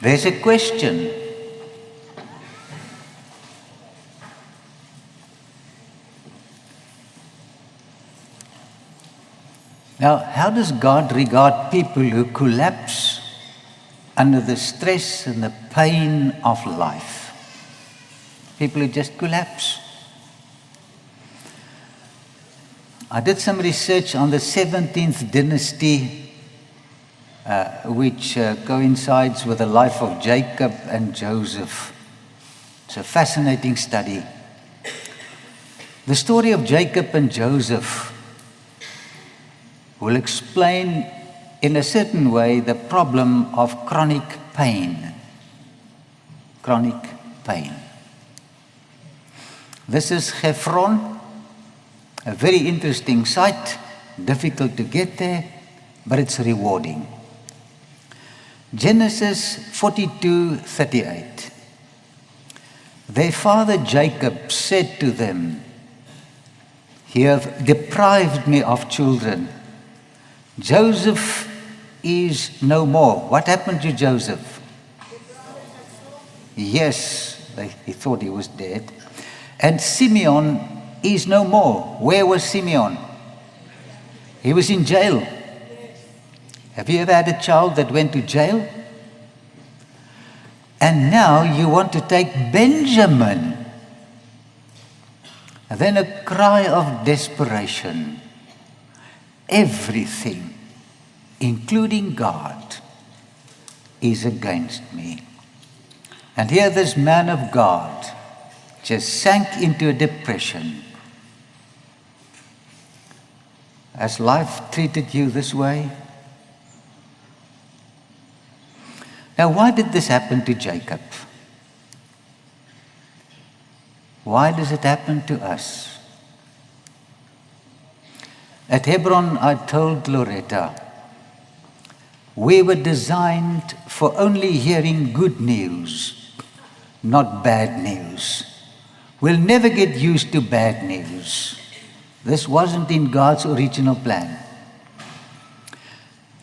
There's a question. Now, how does God regard people who collapse under the stress and the pain of life? People who just collapse. I did some research on the 17th dynasty, which coincides with the life of Jacob and Joseph. It's a fascinating study. The story of Jacob and Joseph will explain in a certain way the problem of chronic pain. Chronic pain. This is Hebron, a very interesting site, difficult to get there, but it's rewarding. Genesis 42:38. Their father Jacob said to them, "You have deprived me of children. Joseph is no more." What happened to Joseph? Yes, he thought he was dead. "And Simeon is no more." Where was Simeon? He was in jail. Have you ever had a child that went to jail? And now you want to take Benjamin. And then a cry of desperation. Everything, including God, is against me. And here this man of God just sank into a depression. Has life treated you this way? Now, why did this happen to Jacob? Why does it happen to us? At Hebron, I told Loretta, we were designed for only hearing good news, not bad news. We'll never get used to bad news. This wasn't in God's original plan.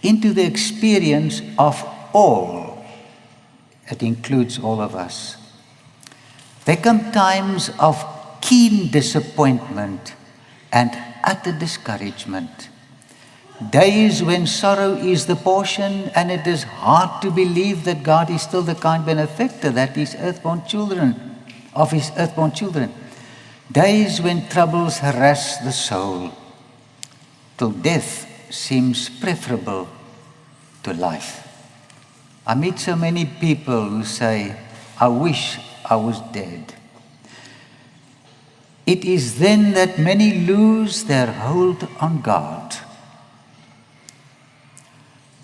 Into the experience of all, it includes all of us. There come times of keen disappointment and utter discouragement. Days when sorrow is the portion and it is hard to believe that God is still the kind benefactor that His earthborn children, of His earthborn children. Days when troubles harass the soul, till death seems preferable to life. I meet so many people who say, "I wish I was dead." It is then that many lose their hold on God.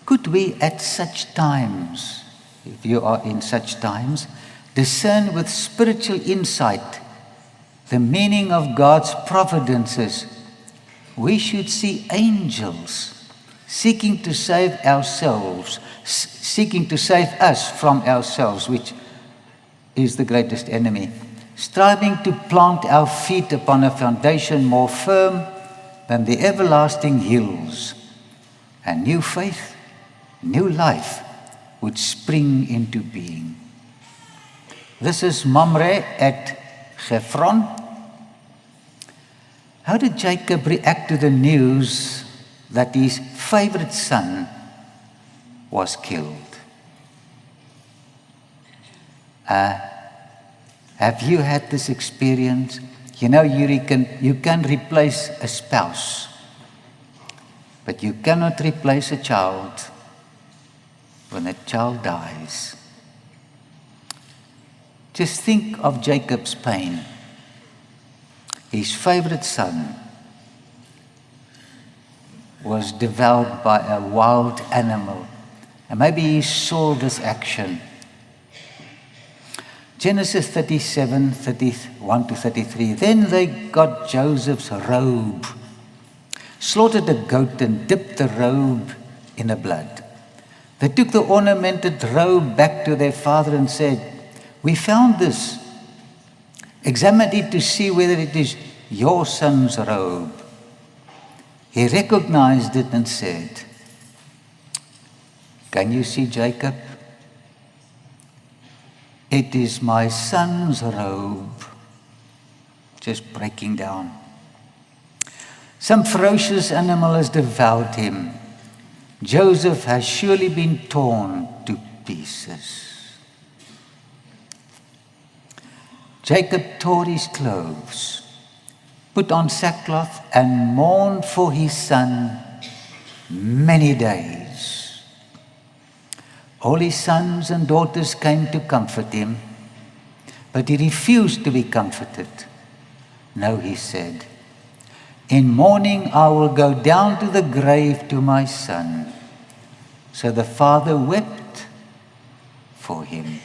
Could we at such times, if you are in such times, discern with spiritual insight the meaning of God's providences? We should see angels seeking to save ourselves, seeking to save us from ourselves, which is the greatest enemy. Striving to plant our feet upon a foundation more firm than the everlasting hills. And new faith, new life would spring into being. This is Mamre at Hebron. How did Jacob react to the news that his favorite son was killed? Have you had this experience? You know, you can replace a spouse, but you cannot replace a child when a child dies. Just think of Jacob's pain. His favorite son was devoured by a wild animal, and maybe he saw this action. Genesis 37, 31 to 33. Then they got Joseph's robe, slaughtered a goat and dipped the robe in the blood. They took the ornamented robe back to their father and said, "We found this. Examined it to see whether it is your son's robe." He recognized it and said, "Can you see Jacob? It is my son's robe. Just breaking down. Some ferocious animal has devoured him. Joseph has surely been torn to pieces. Jacob tore his clothes, put on sackcloth, and mourned for his son many days. All his sons and daughters came to comfort him, but he refused to be comforted. No, he said, in mourning I will go down to the grave to my son. So the father wept for him.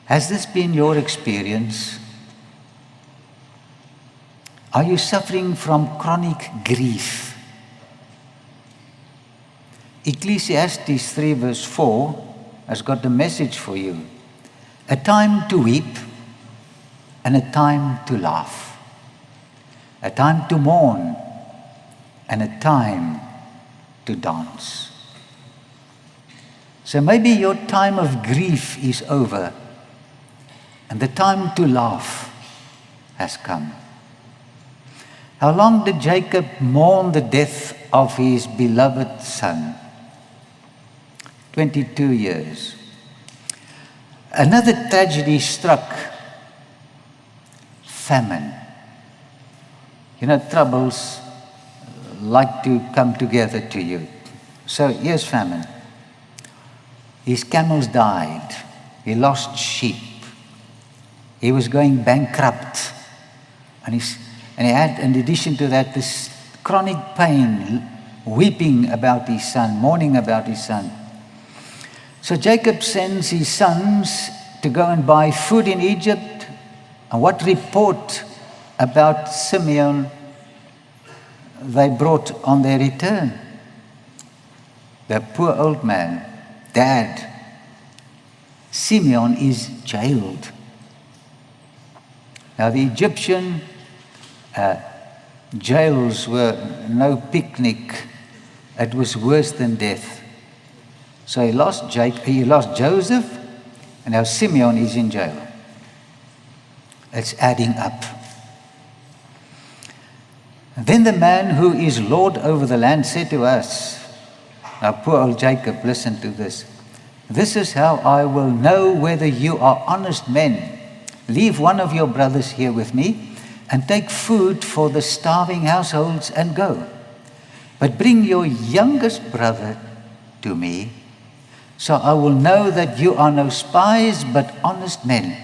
Has this been your experience? Are you suffering from chronic grief? Ecclesiastes 3 verse 4 has got a message for you. A time to weep and a time to laugh. A time to mourn and a time to dance. So maybe your time of grief is over and the time to laugh has come. How long did Jacob mourn the death of his beloved son? 22 years. Another tragedy struck. Famine. You know, troubles like to come together to you. So here's famine. His camels died. He lost sheep. He was going bankrupt. And he had, in addition to that, this chronic pain, weeping about his son, mourning about his son. So Jacob sends his sons to go and buy food in Egypt. And what report about Simeon they brought on their return? The poor old man, Dad, Simeon is jailed. Now the Egyptian jails were no picnic. It was worse than death. So he lost Joseph, and now Simeon is in jail. It's adding up. And then the man who is Lord over the land said to us, now poor old Jacob, listen to this. This is how I will know whether you are honest men. Leave one of your brothers here with me and take food for the starving households and go. But bring your youngest brother to me, so I will know that you are no spies but honest men.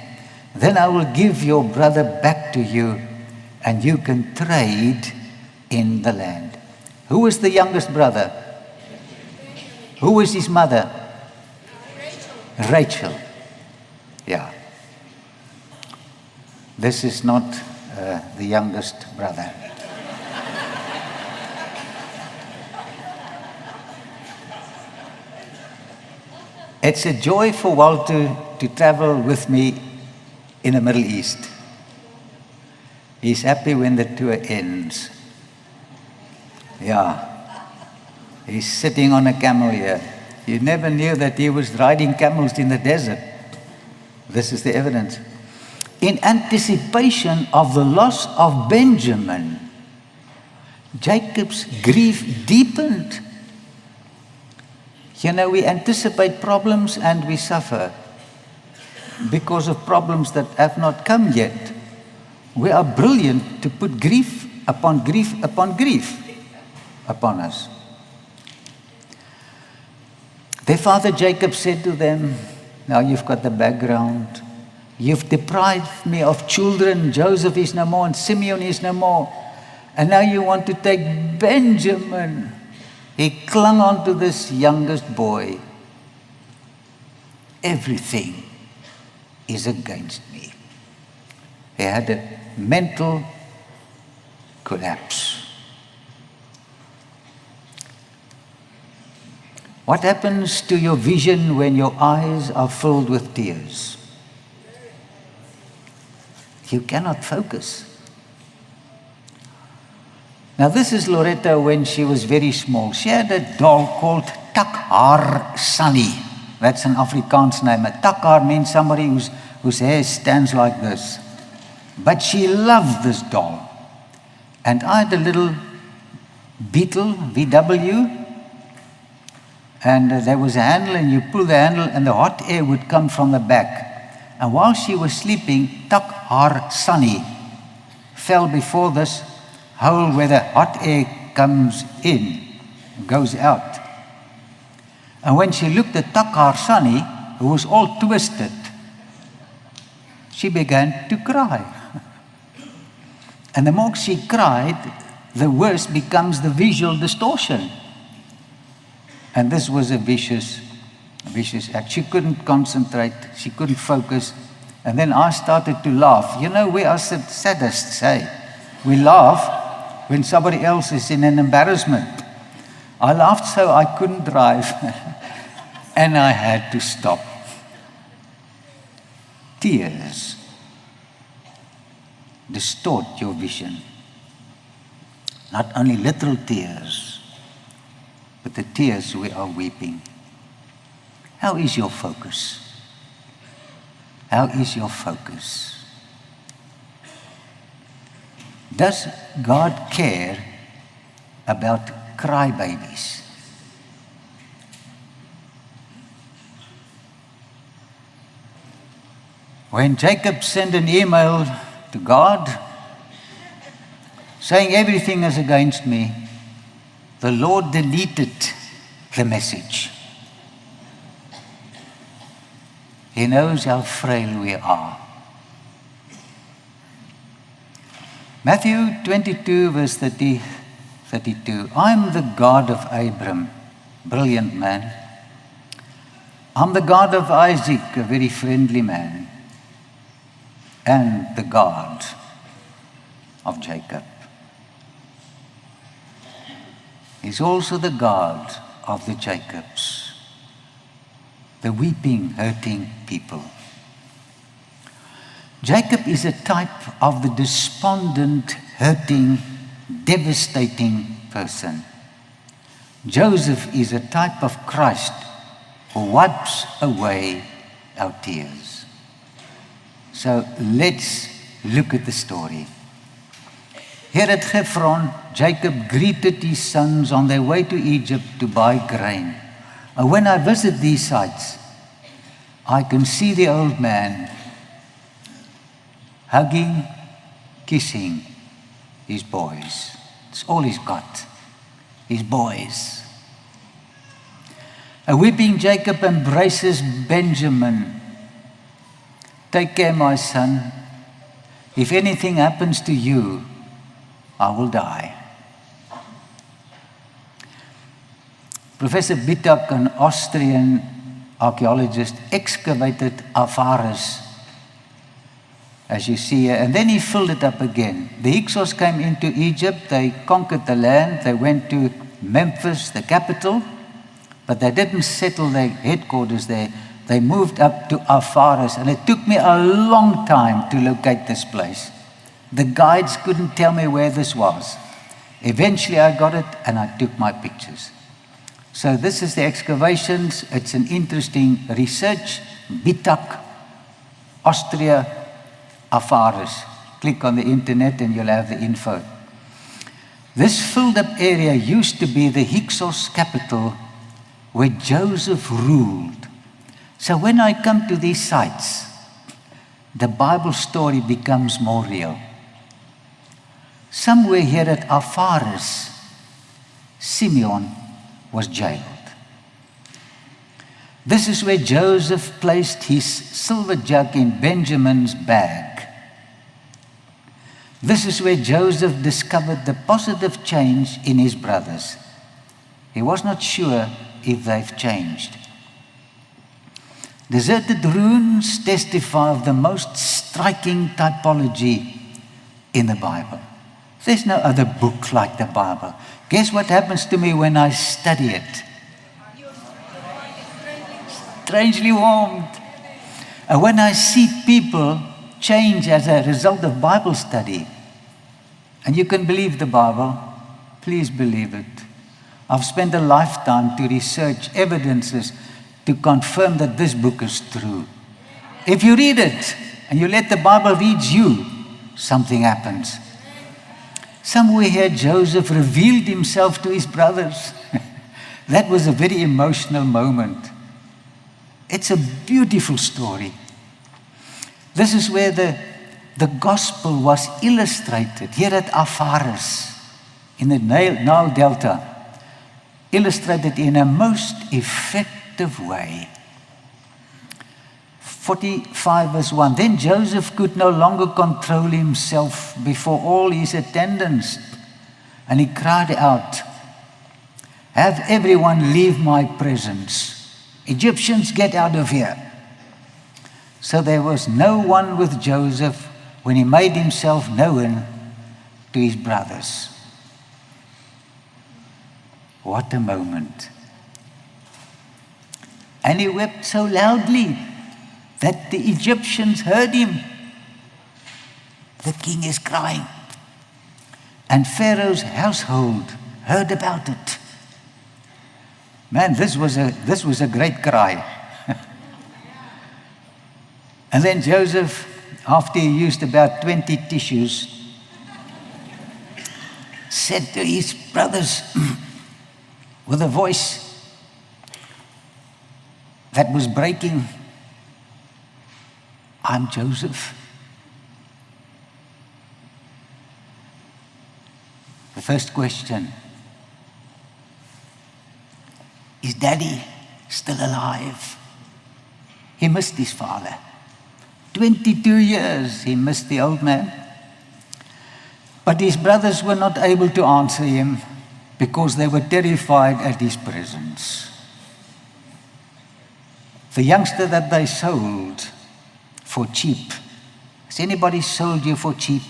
Then I will give your brother back to you, and you can trade in the land. Who was the youngest brother? Who was his mother? Rachel. Yeah. This is not the youngest brother. It's a joy for Walter to travel with me in the Middle East. He's happy when the tour ends. Yeah. He's sitting on a camel here. You never knew that he was riding camels in the desert. This is the evidence. In anticipation of the loss of Benjamin, Jacob's grief deepened. You know, we anticipate problems and we suffer because of problems that have not come yet. We are brilliant to put grief upon grief upon grief upon us. Their father Jacob said to them, now you've got the background. You've deprived me of children. Joseph is no more and Simeon is no more. And now you want to take Benjamin. He clung on to this youngest boy. Everything is against me. He had a mental collapse. What happens to your vision when your eyes are filled with tears? You cannot focus. Now this is Loretta when she was very small. She had a doll called Takhar Sunny. That's an Afrikaans name. A takhaar means somebody whose hair stands like this. But she loved this doll. And I had a little beetle, VW, and there was a handle, and you pull the handle, and the hot air would come from the back. And while she was sleeping, takhaar Sunny fell before this hole where the hot air comes in, goes out. And when she looked at takhaar Sunny, who was all twisted, she began to cry. And the more she cried, the worse becomes the visual distortion. And this was a vicious act. She couldn't concentrate, she couldn't focus. And then I started to laugh. You know, we are sadists, hey? We laugh when somebody else is in an embarrassment. I laughed so I couldn't drive, and I had to stop. Tears distort your vision. Not only literal tears, but the tears we are weeping. How is your focus? How is your focus? Does God care about crybabies? When Jacob sent an email to God saying everything is against me, the Lord deleted the message. He knows how frail we are. Matthew 22, verse 32. I'm the God of Abram, brilliant man. I'm the God of Isaac, a very friendly man. And the God of Jacob. He's also the God of the Jacobs, the weeping, hurting people. Jacob is a type of the despondent, hurting, devastating person. Joseph is a type of Christ who wipes away our tears. So let's look at the story. Here at Hebron, Jacob greeted his sons on their way to Egypt to buy grain. And when I visit these sites, I can see the old man hugging, kissing his boys. It's all he's got, his boys. A weeping Jacob embraces Benjamin. Take care, my son. If anything happens to you, I will die. Professor Bitak, an Austrian archaeologist, excavated Avaris, as you see here, and then he filled it up again. The Hyksos came into Egypt, they conquered the land, they went to Memphis, the capital, but they didn't settle their headquarters there. They moved up to Avaris, and it took me a long time to locate this place. The guides couldn't tell me where this was. Eventually I got it, and I took my pictures. So this is the excavations. It's an interesting research. Bitak, Austria, Avaris. Click on the internet and you'll have the info. This filled up area used to be the Hyksos capital where Joseph ruled. So when I come to these sites, the Bible story becomes more real. Somewhere here at Avaris, Simeon was jailed. This is where Joseph placed his silver jug in Benjamin's bag. This is where Joseph discovered the positive change in his brothers. He was not sure if they've changed. Deserted ruins testify of the most striking typology in the Bible. There's no other book like the Bible. Guess what happens to me when I study it? Strangely warmed. And when I see people change as a result of Bible study, and you can believe the Bible, please believe it. I've spent a lifetime to research evidences, to confirm that this book is true. If you read it and you let the Bible read you, something happens. Somewhere here, Joseph revealed himself to his brothers. That was a very emotional moment. It's a beautiful story. This is where the gospel was illustrated here at Afaris in the Nile Delta, illustrated in a most effective way. 45 verse 1. Then Joseph could no longer control himself before all his attendants, and he cried out, "Have everyone leave my presence. Egyptians, get out of here." So there was no one with Joseph when he made himself known to his brothers. What a moment. And he wept so loudly that the Egyptians heard him. The king is crying. And Pharaoh's household heard about it. Man, this was a great cry. And then Joseph, after he used about 20 tissues, said to his brothers with a voice that was breaking, "I'm Joseph." The first question, is Daddy still alive? He missed his father. 22 years he missed the old man. But his brothers were not able to answer him because they were terrified at his presence. The youngster that they sold for cheap, has anybody sold you for cheap?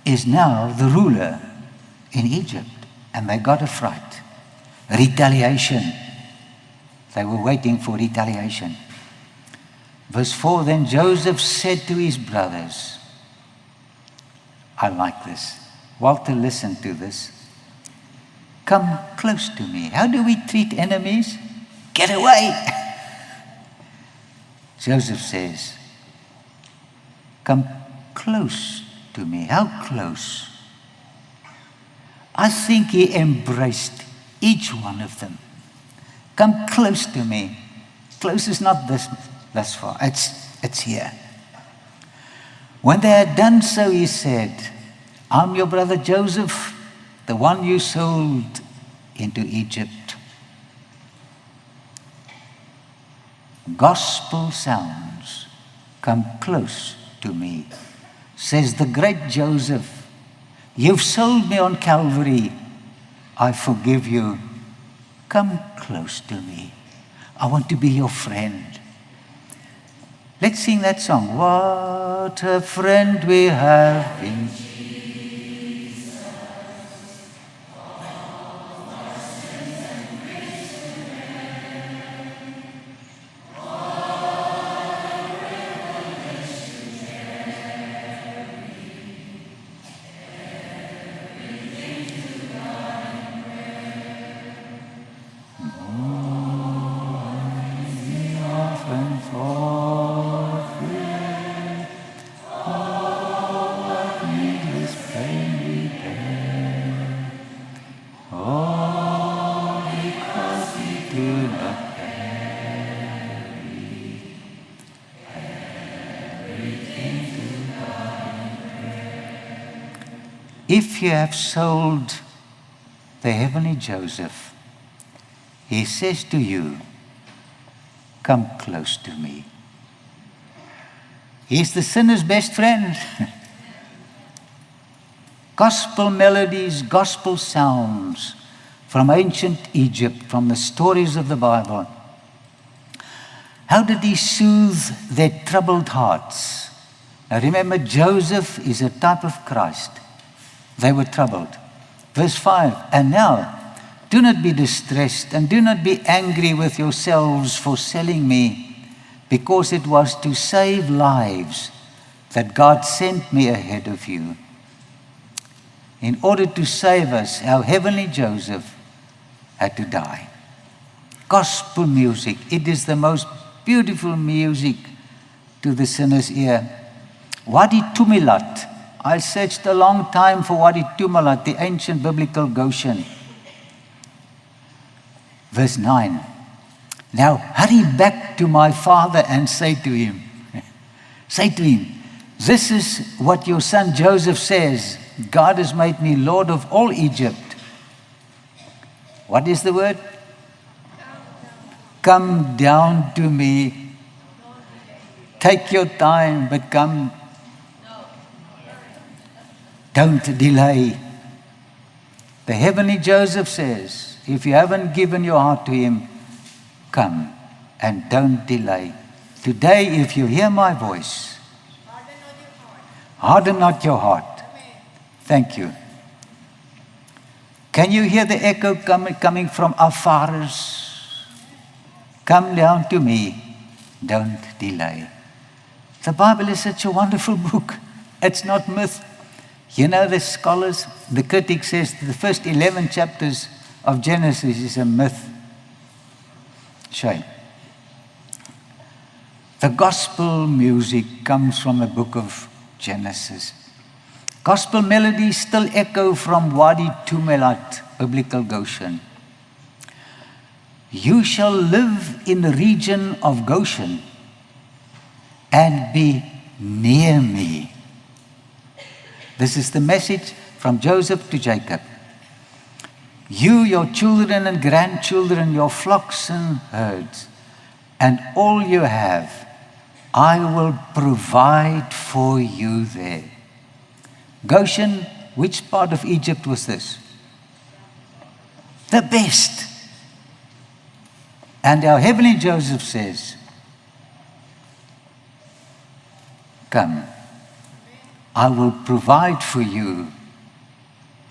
Is now the ruler in Egypt, and they got a fright. Retaliation. They were waiting for retaliation. Verse 4, then Joseph said to his brothers, I like this. Walter, listen to this. Come close to me. How do we treat enemies? Get away. Joseph says, come close to me. How close? I think he embraced each one of them. Come close to me. Close is not this far. It's here. When they had done so, he said, I'm your brother Joseph, the one you sold into Egypt. Gospel sounds, come close to me, says the great Joseph. You've sold me on Calvary. I forgive you. Come close to me. I want to be your friend. Let's sing that song. What a friend we have in Jesus. If you have sold the heavenly Joseph, he says to you, come close to me. He's the sinner's best friend. Gospel melodies, gospel sounds from ancient Egypt, from the stories of the Bible. How did he soothe their troubled hearts? Now remember, Joseph is a type of Christ. They were troubled. Verse 5, and now, do not be distressed and do not be angry with yourselves for selling me, because it was to save lives that God sent me ahead of you. In order to save us, our heavenly Joseph had to die. Gospel music. It is the most beautiful music to the sinner's ear. Wadi Tumilat. I searched a long time for Wadi Tumilat, the ancient biblical Goshen. Verse 9. Now hurry back to my father and say to him, this is what your son Joseph says. God has made me Lord of all Egypt. What is the word? Come down to me. Take your time, but come. Don't delay. The heavenly Joseph says, if you haven't given your heart to him, come and don't delay. Today, if you hear my voice, harden not your heart. Thank you. Can you hear the echo coming from our fathers? Come down to me. Don't delay. The Bible is such a wonderful book. It's not myth. You know, the scholars, the critic says the first 11 chapters of Genesis is a myth. Shame. The gospel music comes from the book of Genesis. Gospel melodies still echo from Wadi Tumilat, biblical Goshen. You shall live in the region of Goshen and be near me. This is the message from Joseph to Jacob. You, your children and grandchildren, your flocks and herds, and all you have, I will provide for you there. Goshen, which part of Egypt was this? The best. And our heavenly Joseph says, come, I will provide for you.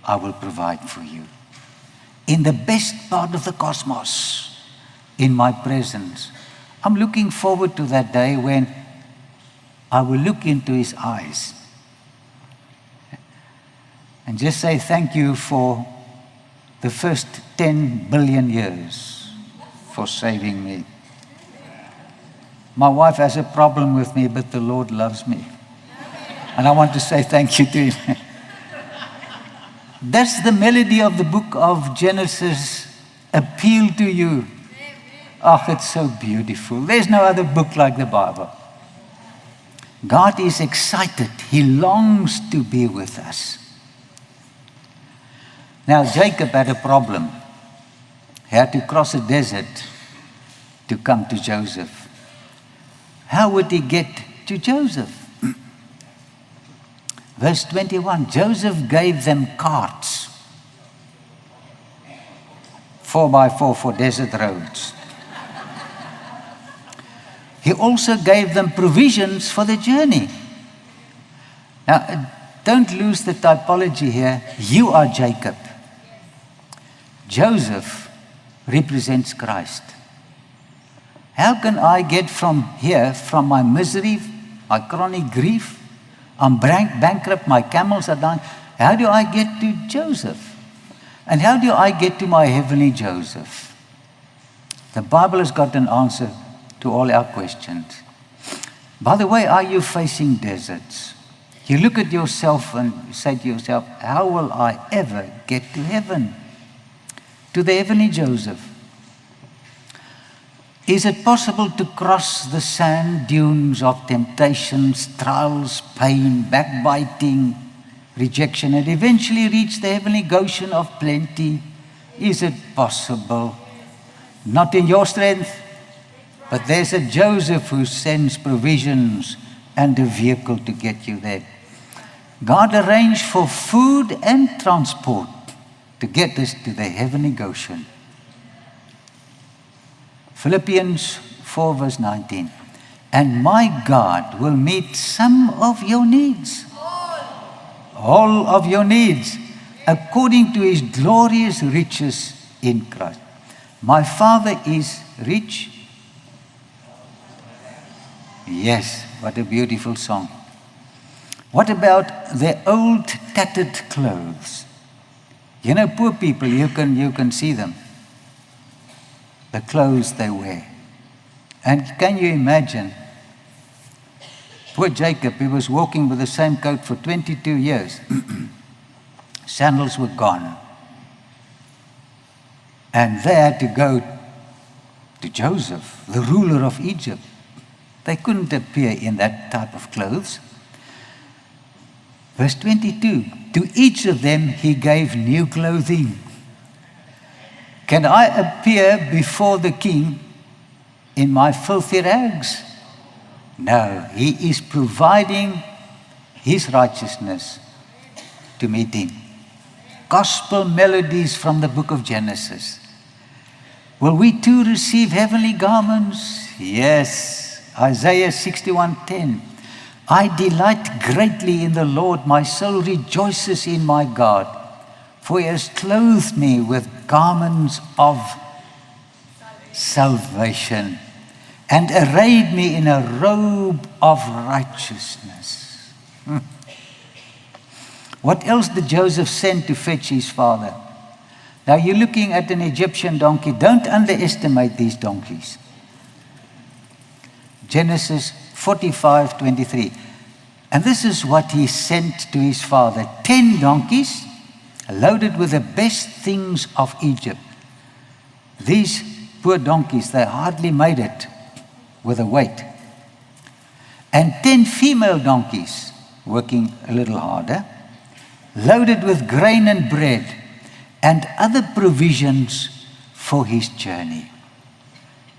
I will provide for you. In the best part of the cosmos, in my presence. I'm looking forward to that day when I will look into his eyes and just say thank you for the first 10 billion years for saving me. My wife has a problem with me, but the Lord loves me. And I want to say thank you to him. That's the melody of the book of Genesis appeal to you. Oh, it's so beautiful. There's no other book like the Bible. God is excited. He longs to be with us. Now, Jacob had a problem. He had to cross a desert to come to Joseph. How would he get to Joseph? Verse 21, Joseph gave them carts, 4x4 for desert roads. He also gave them provisions for the journey. Now, don't lose the typology here. You are Jacob. Joseph represents Christ. How can I get from here, from my misery, my chronic grief? I'm bankrupt, my camels are down. How do I get to Joseph? And how do I get to my heavenly Joseph? The Bible has got an answer to all our questions. By the way, are you facing deserts? You look at yourself and say to yourself, how will I ever get to heaven? To the heavenly Joseph. Is it possible to cross the sand dunes of temptations, trials, pain, backbiting, rejection, and eventually reach the heavenly Goshen of plenty? Is it possible? Not in your strength, but there's a Joseph who sends provisions and a vehicle to get you there. God arranged for food and transport to get us to the heavenly Goshen. Philippians 4 verse 19. And my God will meet some of your needs. All of your needs. According to his glorious riches in Christ. My Father is rich. Yes, what a beautiful song. What about their old tattered clothes? You know, poor people, you can see them. the clothes they wear. And can you imagine, poor Jacob, he was walking with the same coat for 22 years. Sandals were gone. And they had to go to Joseph, the ruler of Egypt. They couldn't appear in that type of clothes. Verse 22, to each of them he gave new clothing. Can I appear before the king in my filthy rags? No, he is providing his righteousness to meet him. Gospel melodies from the book of Genesis. Will we too receive heavenly garments? Yes. Isaiah 61:10. I delight greatly in the Lord. My soul rejoices in my God. For he has clothed me with garments of salvation and arrayed me in a robe of righteousness. What else did Joseph send to fetch his father? Now you're looking at an Egyptian donkey. Don't underestimate these donkeys. Genesis 45:23. And this is what he sent to his father. 10 donkeys loaded with the best things of Egypt. These poor donkeys, they hardly made it with the weight. And 10 female donkeys, working a little harder, loaded with grain and bread and other provisions for his journey.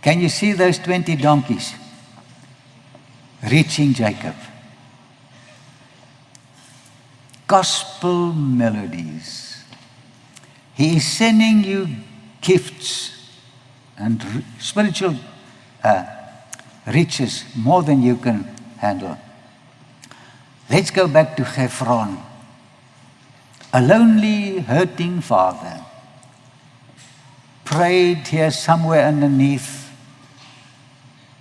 Can you see those 20 donkeys reaching Jacob? Gospel melodies. He is sending you gifts and spiritual riches more than you can handle. Let's go back to Hebron. A lonely, hurting father prayed here somewhere underneath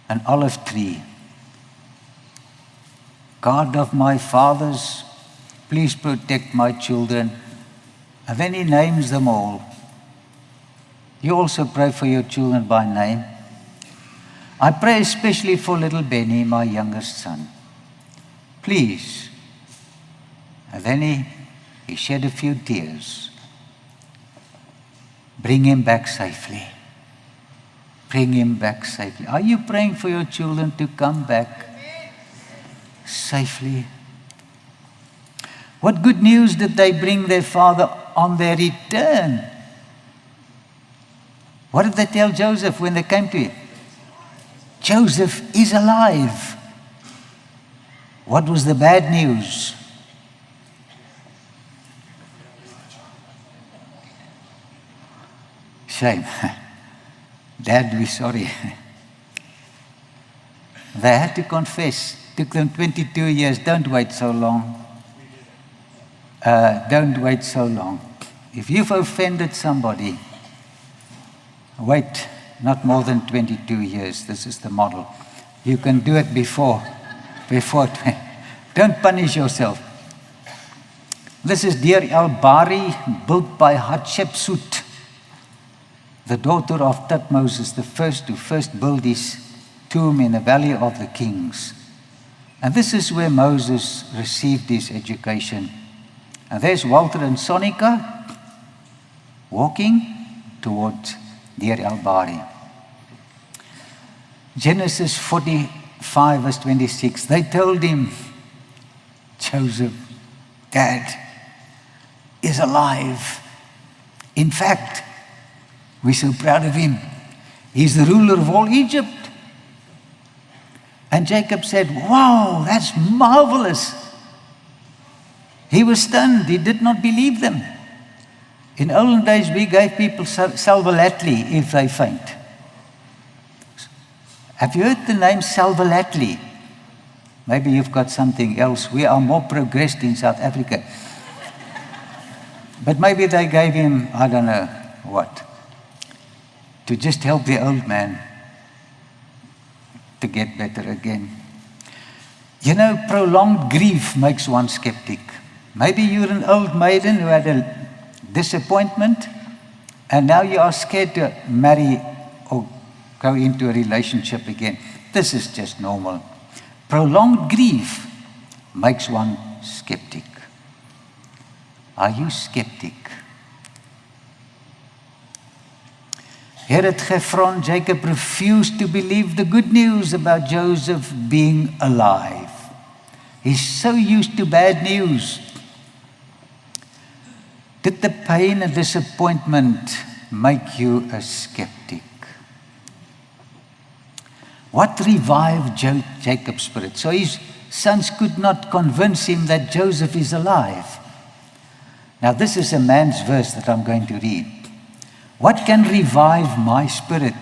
an olive tree. God of my fathers, please protect my children. And then he names them all. You also pray for your children by name. I pray especially for little Benny, my youngest son. Please. And then he shed a few tears. Bring him back safely. Bring him back safely. Are you praying for your children to come back safely? What good news did they bring their father on their return? What did they tell Joseph when they came to him? Joseph is alive. What was the bad news? Shame. Dad, we're sorry. They had to confess. Took them 22 years. Don't wait so long. Don't wait so long. If you've offended somebody, wait not more than 22 years. This is the model. You can do it before. Don't punish yourself. This is Deir el-Bahari, built by Hatshepsut, the daughter of Thutmose, the first who built his tomb in the Valley of the Kings. And this is where Moses received his education. And there's Walter and Sonika walking towards Deir el-Bahari. Genesis 45 verse 26. They told him, Joseph, Dad, is alive. In fact, we're so proud of him. He's the ruler of all Egypt. And Jacob said, wow, that's marvelous. He was stunned. He did not believe them. In olden days, we gave people salvalatli if they faint. Have you heard the name salvalatli? Maybe you've got something else. We are more progressed in South Africa. But maybe they gave him, I don't know what, to just help the old man to get better again. You know, prolonged grief makes one skeptic. Maybe you're an old maiden who had a disappointment, and now you are scared to marry or go into a relationship again. This is just normal. Prolonged grief makes one skeptic. Are you skeptic? Herod Gephron, Jacob refused to believe the good news about Joseph being alive. He's so used to bad news. Did the pain and disappointment make you a skeptic? What revived Jacob's spirit? So his sons could not convince him that Joseph is alive. Now this is a man's verse that I'm going to read. What can revive my spirit,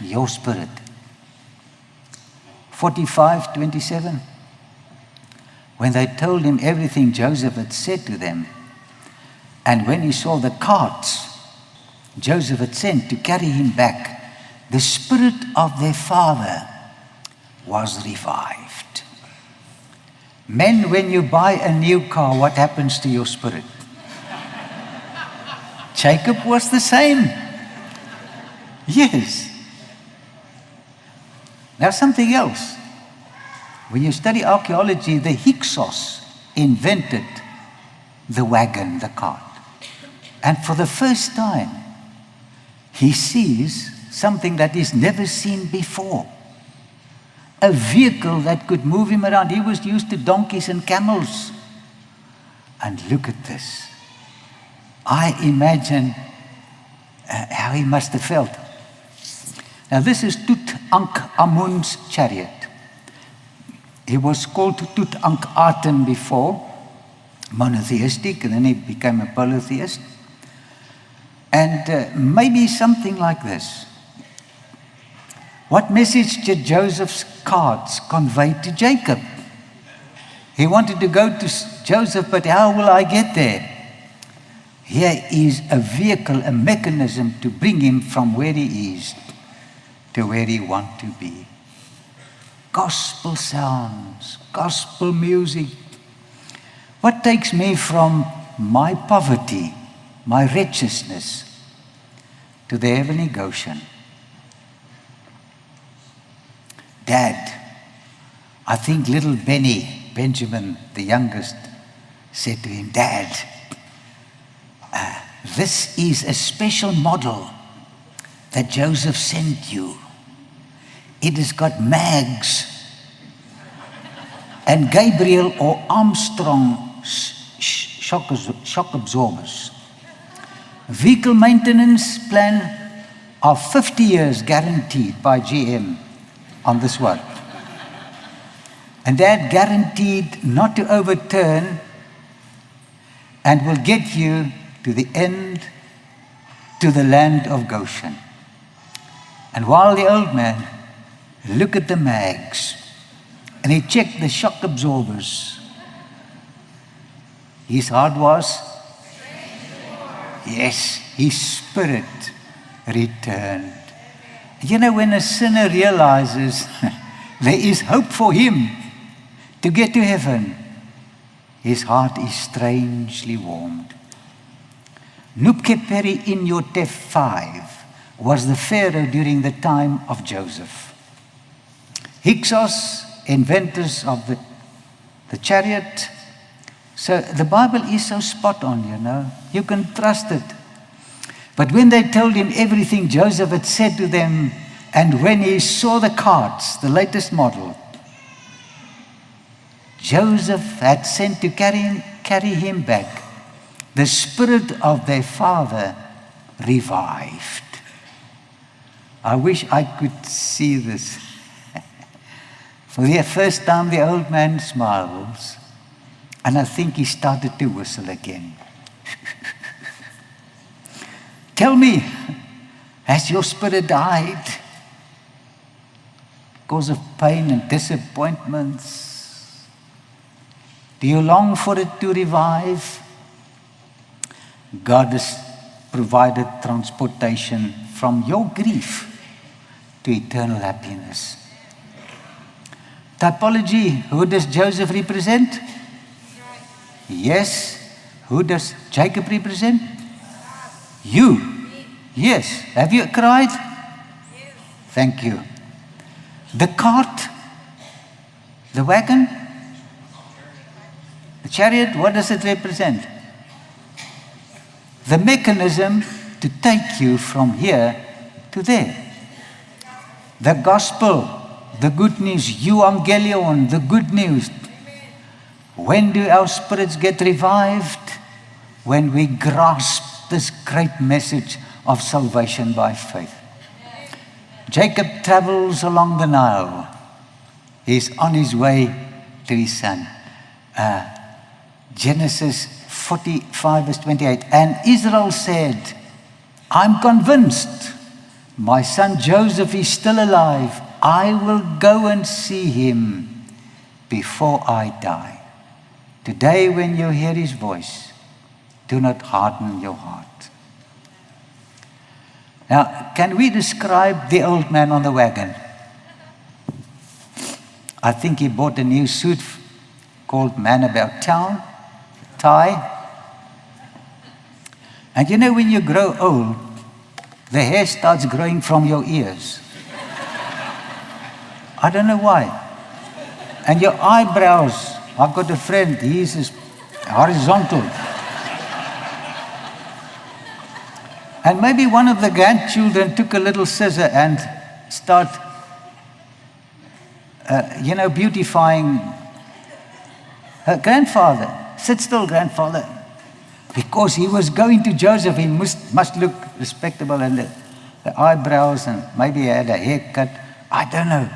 your spirit? 45:27. When they told him everything Joseph had said to them, and when he saw the carts Joseph had sent to carry him back, the spirit of their father was revived. Men, when you buy a new car, what happens to your spirit? Jacob was the same. Yes. Now something else. When you study archaeology, the Hyksos invented the wagon, the cart. And for the first time, he sees something that he's never seen before. A vehicle that could move him around. He was used to donkeys and camels. And look at this. I imagine how he must have felt. Now this is Tutankhamun's chariot. He was called Tutankhaten before, monotheistic, and then he became a polytheist. And maybe something like this. What message did Joseph's cards convey to Jacob? He wanted to go to Joseph, but how will I get there? Here is a vehicle, a mechanism to bring him from where he is to where he wants to be. Gospel sounds, gospel music. What takes me from my poverty, my wretchedness, to the heavenly Goshen? Dad, I think little Benjamin, the youngest, said to him, Dad, this is a special model that Joseph sent you. It has got mags and Gabriel or Armstrong shock absorbers. Vehicle maintenance plan of 50 years guaranteed by GM on this one. And Dad guaranteed not to overturn and will get you to the end, to the land of Goshen. And while the old man looked at the mags and he checked the shock absorbers, his heart was, yes, his spirit returned. You know, when a sinner realizes there is hope for him to get to heaven, his heart is strangely warmed. Nubkeperi in Yotef 5 was the Pharaoh during the time of Joseph. Hyksos, inventors of the chariot. So the Bible is so spot on, you know. You can trust it. But when they told him everything Joseph had said to them, and when he saw the carts, the latest model, Joseph had sent to carry him back, the spirit of their father revived. I wish I could see this. For the first time, the old man smiles, and I think he started to whistle again. Tell me, has your spirit died because of pain and disappointments? Do you long for it to revive? God has provided transportation from your grief to eternal happiness. Typology, who does Joseph represent? Yes. Who does Jacob represent? You. Yes. Have you cried? Thank you. The cart, the wagon, the chariot, what does it represent? The mechanism to take you from here to there. The gospel, the good news, euangelion, the good news. When do our spirits get revived? When we grasp this great message of salvation by faith. Jacob travels along the Nile. He's on his way to his son. Genesis 45 verse 28. And Israel said, I'm convinced my son Joseph is still alive. I will go and see him before I die. Today when you hear his voice, do not harden your heart. Now, can we describe the old man on the wagon? I think he bought a new suit called Man About Town, tie. And you know, when you grow old, the hair starts growing from your ears. I don't know why. And your eyebrows, I've got a friend, he's just horizontal. And maybe one of the grandchildren took a little scissor and start, beautifying her grandfather. Sit still, grandfather. Because he was going to Joseph, he must look respectable, and the eyebrows, and maybe he had a haircut. I don't know.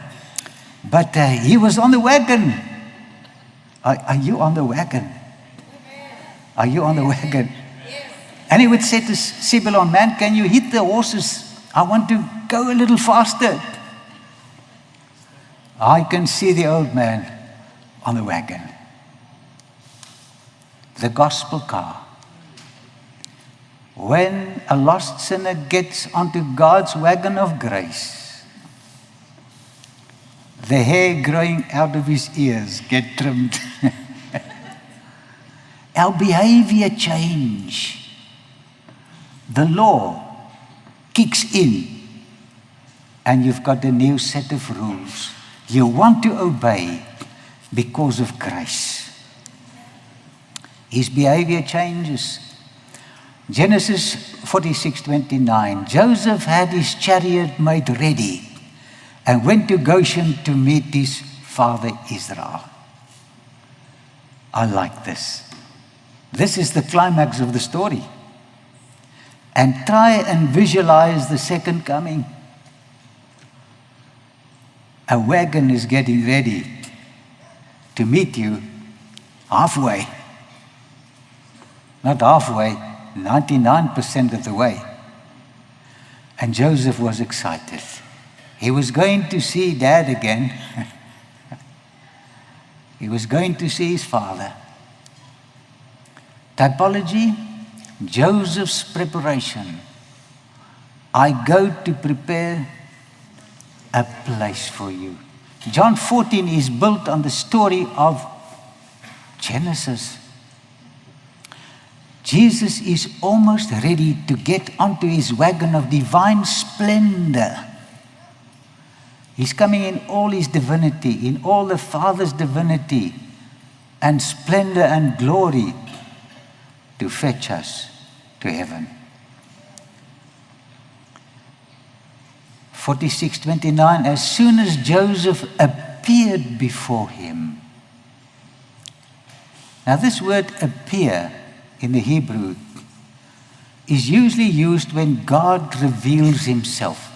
But he was on the wagon. Are you on the wagon? Are you on the wagon? And he would say to Zebulon, man, can you hit the horses? I want to go a little faster. I can see the old man on the wagon. The gospel car. When a lost sinner gets onto God's wagon of grace, the hair growing out of his ears get trimmed. Our behavior change. The law kicks in, and you've got a new set of rules. You want to obey because of grace. His behavior changes. Genesis 46:29. Joseph had his chariot made ready and went to Goshen to meet his father Israel. I like this. This is the climax of the story. And try and visualize the second coming. A wagon is getting ready to meet you halfway. Not halfway, 99% of the way. And Joseph was excited. He was going to see Dad again. He was going to see his father. Typology, Joseph's preparation. I go to prepare a place for you. John 14 is built on the story of Genesis. Jesus is almost ready to get onto his wagon of divine splendor. He's coming in all his divinity, in all the Father's divinity and splendor and glory to fetch us to heaven. 46:29, as soon as Joseph appeared before him. Now this word appear in the Hebrew is usually used when God reveals himself.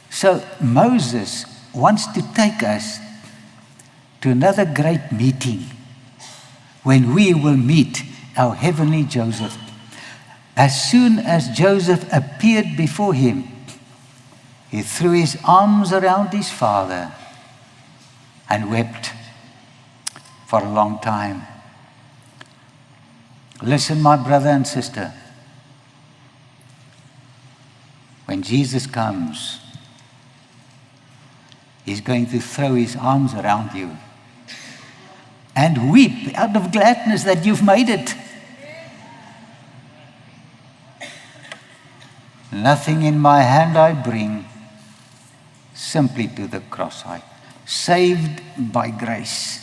So Moses wants to take us to another great meeting when we will meet our heavenly Joseph. As soon as Joseph appeared before him, he threw his arms around his father and wept for a long time. Listen, my brother and sister. When Jesus comes, he's going to throw his arms around you and weep out of gladness that you've made it. Nothing in my hand I bring, simply to the cross-eye. Saved by grace.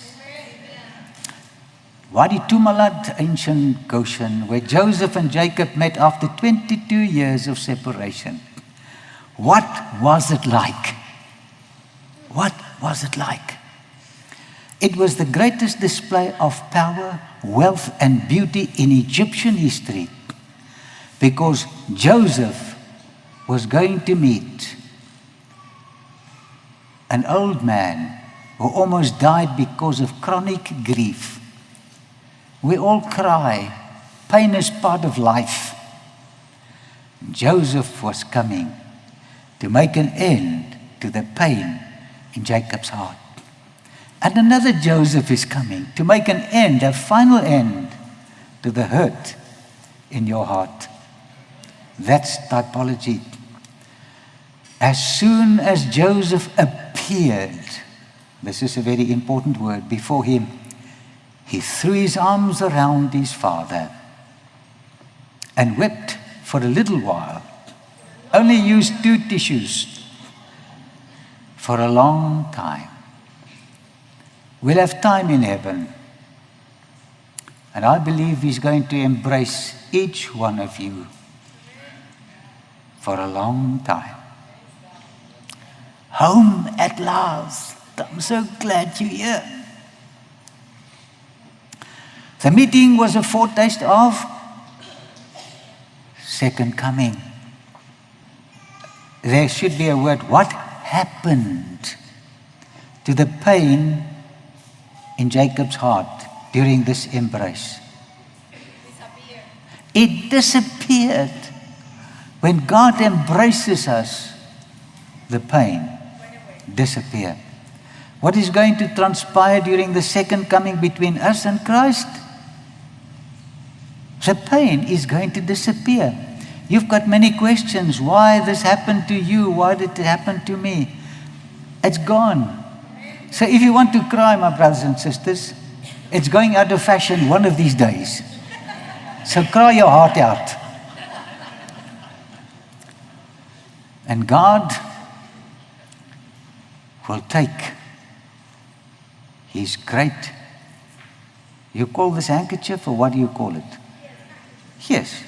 Wadi Tumalat, ancient Goshen, where Joseph and Jacob met after 22 years of separation. What was it like? What was it like? It was the greatest display of power, wealth, and beauty in Egyptian history, because Joseph was going to meet an old man who almost died because of chronic grief. We all cry. Pain is part of life. Joseph was coming to make an end to the pain in Jacob's heart. And another Joseph is coming to make an end, a final end, to the hurt in your heart. That's typology. As soon as Joseph appeared, this is a very important word, before him, he threw his arms around his father and wept for a little while. Only used 2 tissues for a long time. We'll have time in heaven. And I believe he's going to embrace each one of you for a long time. Home at last. I'm so glad you're here. The meeting was a foretaste of second coming. There should be a word. What happened to the pain in Jacob's heart during this embrace? It disappeared. When God embraces us, the pain disappears. What is going to transpire during the second coming between us and Christ? The pain is going to disappear. You've got many questions. Why this happened to you? Why did it happen to me? It's gone. So if you want to cry, my brothers and sisters, it's going out of fashion one of these days. So cry your heart out. And God will take His great, you call this handkerchief, or what do you call it? Yes.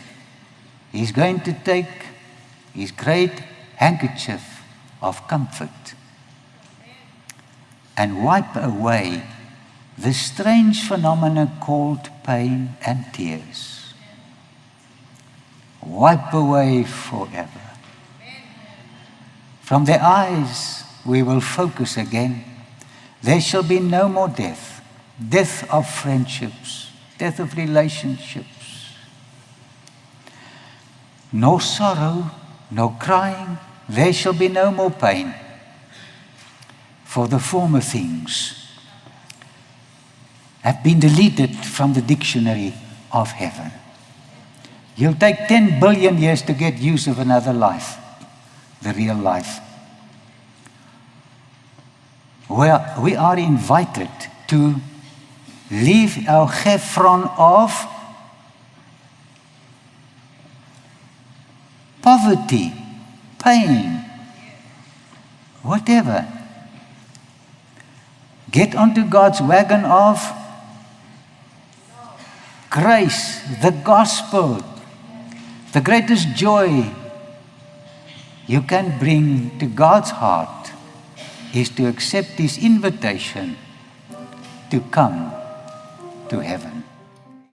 He's going to take His great handkerchief of comfort and wipe away this strange phenomenon called pain and tears. Wipe away forever. From their eyes we will focus again. There shall be no more death, death of friendships, death of relationships. No sorrow, no crying, there shall be no more pain. For the former things have been deleted from the dictionary of heaven. You'll take 10 billion years to get use of another life, the real life. Where we are invited to leave our chevron of poverty, pain, whatever. Get onto God's wagon of grace, the gospel, the greatest joy you can bring to God's heart is to accept His invitation to come to heaven.